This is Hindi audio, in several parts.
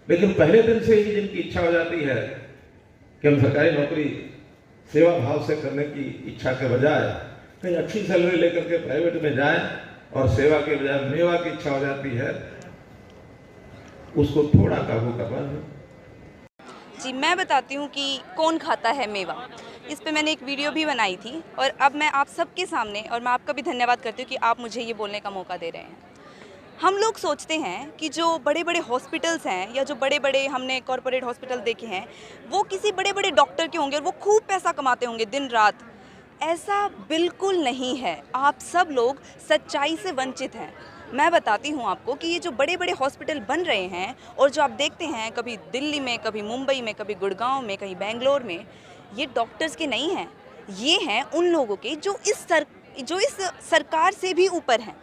लेकिन पहले दिन से ही जिनकी इच्छा हो जाती है कि हम सरकारी नौकरी सेवा भाव से करने की इच्छा के बजाय कहीं अच्छी सैलरी लेकर के प्राइवेट में जाएं और सेवा के बजाय मेवा की इच्छा हो जाती है, उसको थोड़ा काबू करना है। जी, मैं बताती हूँ कि कौन खाता है मेवा। इस पे मैंने एक वीडियो भी बनाई थी और अब मैं आप सबके सामने, और मैं आपका भी धन्यवाद करती हूँ कि आप मुझे ये बोलने का मौका दे रहे हैं। हम लोग सोचते हैं कि जो बड़े बड़े हॉस्पिटल्स हैं या जो बड़े बड़े हमने कॉरपोरेट हॉस्पिटल देखे हैं वो किसी बड़े बड़े डॉक्टर के होंगे और वो खूब पैसा कमाते होंगे दिन रात। ऐसा बिल्कुल नहीं है। आप सब लोग सच्चाई से वंचित हैं। मैं बताती हूँ आपको कि ये जो बड़े बड़े हॉस्पिटल बन रहे हैं और जो आप देखते हैं कभी दिल्ली में, कभी मुंबई में, कभी गुड़गांव में, कहीं बेंगलोर में, ये डॉक्टर्स के नहीं हैं। ये हैं उन लोगों के जो इस सरकार से भी ऊपर हैं।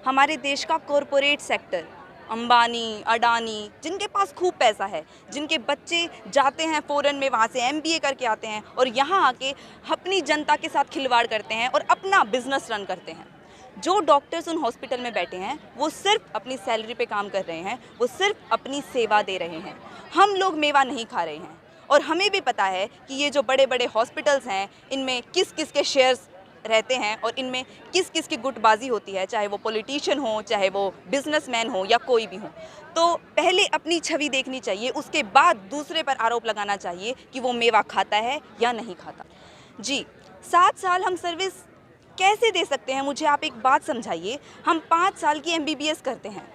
हमारे देश का कॉरपोरेट सेक्टर, अंबानी, अडानी, जिनके पास खूब पैसा है, जिनके बच्चे जाते हैं फ़ॉरेन में, वहाँ से एमबीए करके आते हैं और यहाँ आके अपनी जनता के साथ खिलवाड़ करते हैं और अपना बिजनेस रन करते हैं। जो डॉक्टर्स उन हॉस्पिटल में बैठे हैं वो सिर्फ अपनी सैलरी पे काम कर रहे हैं, वो सिर्फ अपनी सेवा दे रहे हैं। हम लोग मेवा नहीं खा रहे हैं और हमें भी पता है कि ये जो बड़े बड़े हॉस्पिटल्स हैं इनमें किस किस के शेयर्स रहते हैं और इनमें किस किस की गुटबाजी होती है, चाहे वो पॉलिटिशियन हो, चाहे वो बिजनेसमैन हो या कोई भी हो। तो पहले अपनी छवि देखनी चाहिए, उसके बाद दूसरे पर आरोप लगाना चाहिए कि वो मेवा खाता है या नहीं खाता। जी, 7 साल हम सर्विस कैसे दे सकते हैं? मुझे आप एक बात समझाइए। हम 5 साल की एमबीबीएस करते हैं,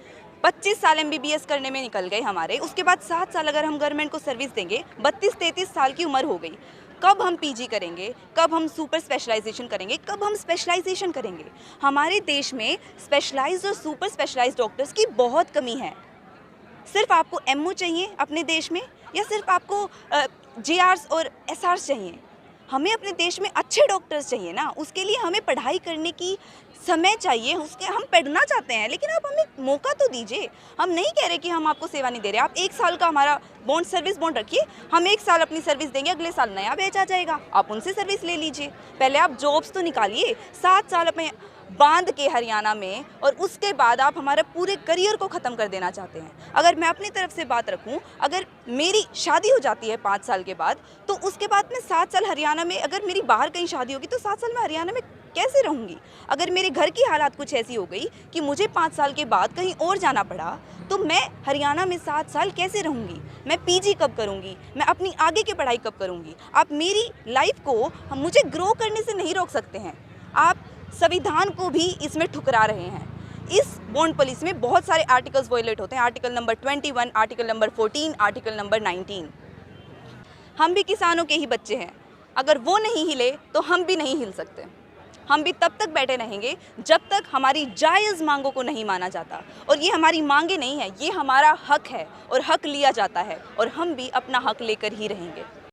25 साल एमबीबीएस करने में निकल गए हमारे, उसके बाद 7 साल अगर हम गवर्नमेंट को सर्विस देंगे, 32-33 साल की उम्र हो गई। कब हम पीजी करेंगे? कब हम सुपर स्पेशलाइजेशन करेंगे? कब हम स्पेशलाइजेशन करेंगे? हमारे देश में स्पेशलाइज्ड और सुपर स्पेशलाइज्ड डॉक्टर्स की बहुत कमी है। सिर्फ आपको एमओ चाहिए अपने देश में या सिर्फ आपको जेआर्स और एसआर्स चाहिए? हमें अपने देश में अच्छे डॉक्टर्स चाहिए ना, उसके लिए हमें पढ़ाई करने की समय चाहिए। उसके हम पढ़ना चाहते हैं लेकिन आप हमें मौका तो दीजिए। हम नहीं कह रहे कि हम आपको सेवा नहीं दे रहे। आप 1 साल का हमारा बॉन्ड, सर्विस बॉन्ड रखिए, हम 1 साल अपनी सर्विस देंगे, अगले साल नया बैच आ जाएगा, आप उनसे सर्विस ले लीजिए। पहले आप जॉब्स तो निकालिए, 7 साल अपने बांध के हरियाणा में, और उसके बाद आप हमारे पूरे करियर को ख़त्म कर देना चाहते हैं। अगर मैं अपनी तरफ से बात रखूं, अगर मेरी शादी हो जाती है 5 साल के बाद, तो उसके बाद मैं 7 साल हरियाणा में, अगर मेरी बाहर कहीं शादी होगी तो 7 साल मैं हरियाणा में कैसे रहूँगी? अगर मेरे घर की हालात कुछ ऐसी हो गई कि मुझे 5 साल के बाद कहीं और जाना पड़ा, तो मैं हरियाणा में 7 साल कैसे रहूँगी? मैं पीजी कब करूँगी? मैं अपनी आगे की पढ़ाई कब करूँगी? आप मेरी लाइफ को, मुझे ग्रो करने से नहीं रोक सकते हैं। आप संविधान को भी इसमें ठुकरा रहे हैं। इस बॉन्ड पॉलिसी में बहुत सारे आर्टिकल्स वायलेट होते हैं, article number 21, article number 14, article number 19। हम भी किसानों के ही बच्चे हैं, अगर वो नहीं हिले तो हम भी नहीं हिल सकते। हम भी तब तक बैठे रहेंगे जब तक हमारी जायज़ मांगों को नहीं माना जाता। और ये हमारी मांगे नहीं है, ये हमारा हक है और हक लिया जाता है और हम भी अपना हक लेकर ही रहेंगे।